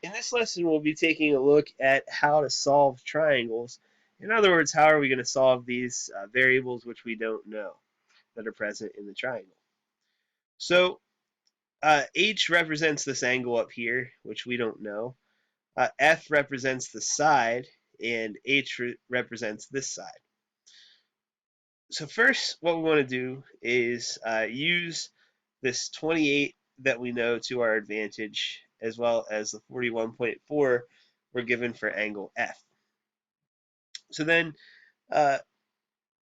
In this lesson, we'll be taking a look at how to solve triangles. In other words, how are we going to solve these variables which we don't know that are present in the triangle? So H represents this angle up here, which we don't know. F represents the side, and H represents this side. So first, what we want to do is use this 28 that we know to our advantage, as well as the 41.4 we're given for angle F. So then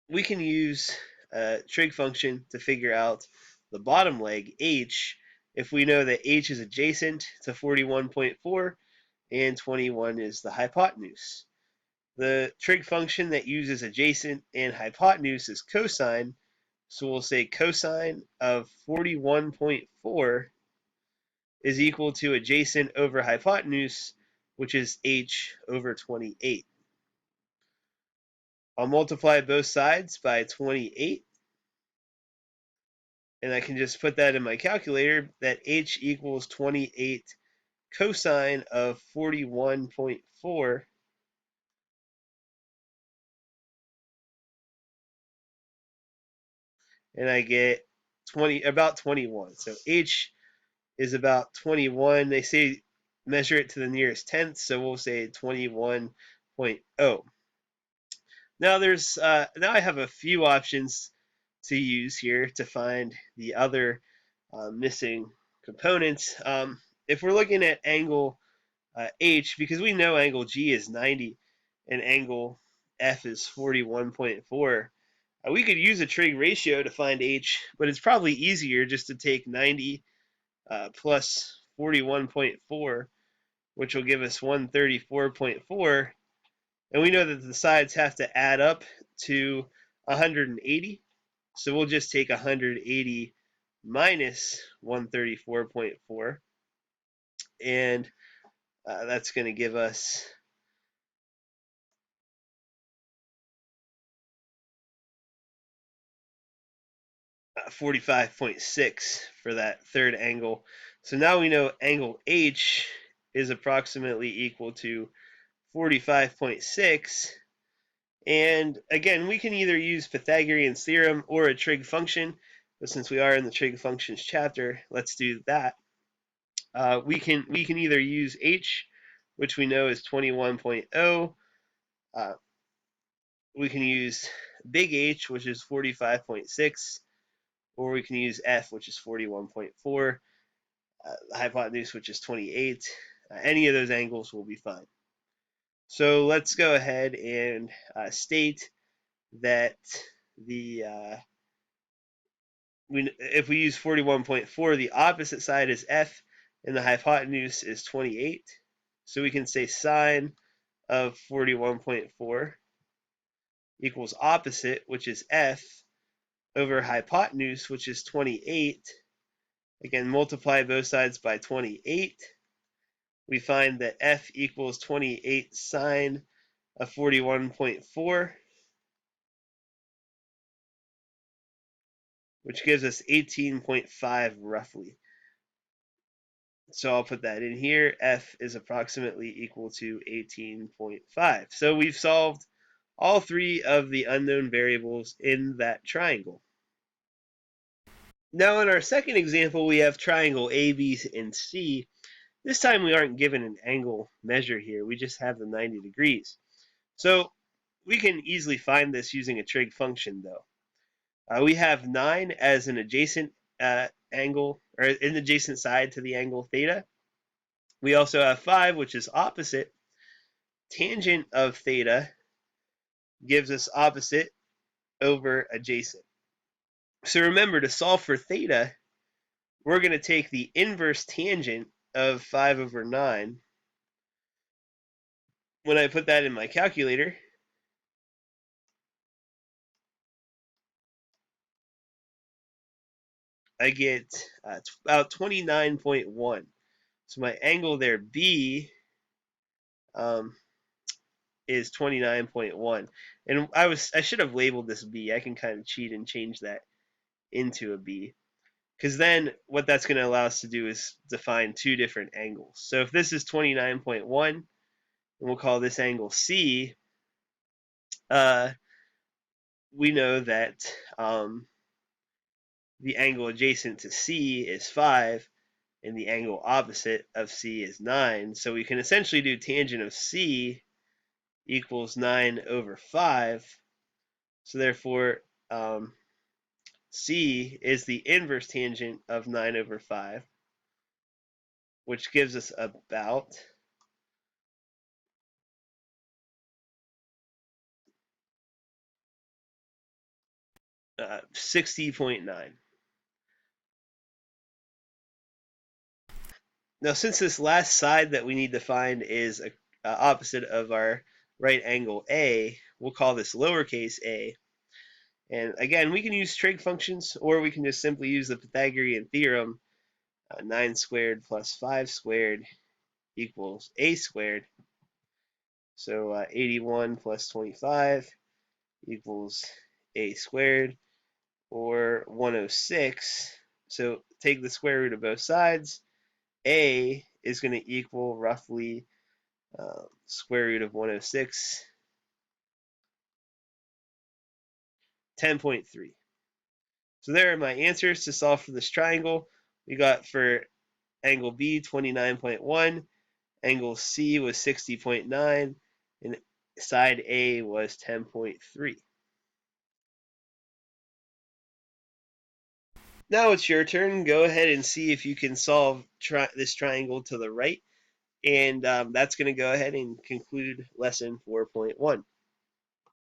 we can use a trig function to figure out the bottom leg, H, if we know that H is adjacent to 41.4 and 21 is the hypotenuse. The trig function that uses adjacent and hypotenuse is cosine, so we'll say cosine of 41.4 is equal to adjacent over hypotenuse, which is H over 28. I'll multiply both sides by 28, and I can just put that in my calculator that H equals 28 cosine of 41.4, and I get about 21. So H is about 21. They say measure it to the nearest tenth, so we'll say 21.0. Now now I have a few options to use here to find the other missing components. If we're looking at angle H, because we know angle G is 90 and angle F is 41.4, we could use a trig ratio to find H, but it's probably easier just to take 90 plus 41.4, which will give us 134.4. And we know that the sides have to add up to 180. So we'll just take 180 minus 134.4. And that's going to give us 45.6 for that third angle. So now we know angle H is approximately equal to 45.6. And again, we can either use Pythagorean theorem or a trig function. But since we are in the trig functions chapter, let's do that. We can either use H, which we know is 21.0. We can use big H, which is 45.6, or we can use F, which is 41.4, the hypotenuse, which is 28. Any of those angles will be fine. So let's go ahead and state that if we use 41.4, the opposite side is F, and the hypotenuse is 28. So we can say sine of 41.4 equals opposite, which is F, over hypotenuse, which is 28. Again, multiply both sides by 28. We find that F equals 28 sine of 41.4, which gives us 18.5 roughly. So I'll put that in here. F is approximately equal to 18.5. So we've solved all three of the unknown variables in that triangle. Now in our second example, we have triangle A, B, and C. This time we aren't given an angle measure here. We just have the 90 degrees. So we can easily find this using a trig function, though. We have 9 as an adjacent angle, or an adjacent side to the angle theta. We also have 5, which is opposite. Tangent of theta gives us opposite over adjacent. So remember, to solve for theta, we're going to take the inverse tangent of 5 over 9. When I put that in my calculator, I get about 29.1. So my angle there, B, is 29.1. And I should have labeled this B. I can kind of cheat and change that into a B. because then what that's going to allow us to do is define two different angles. So if this is 29.1, and we'll call this angle C, uh, we know that the angle adjacent to C is 5, and the angle opposite of C is 9. So we can essentially do tangent of C equals 9 over 5. So therefore, C is the inverse tangent of 9 over 5, which gives us about 60.9. Now, since this last side that we need to find is opposite of our right angle A, we'll call this lowercase a. And again, we can use trig functions, or we can just simply use the Pythagorean theorem, 9 squared plus 5 squared equals a squared. So 81 plus 25 equals a squared, or 106. So take the square root of both sides. A is going to equal roughly square root of 106, 10.3. So there are my answers to solve for this triangle. We got for angle B 29.1, angle C was 60.9, and side A was 10.3. Now it's your turn. Go ahead and see if you can solve this triangle to the right. And that's going to go ahead and conclude lesson 4.1.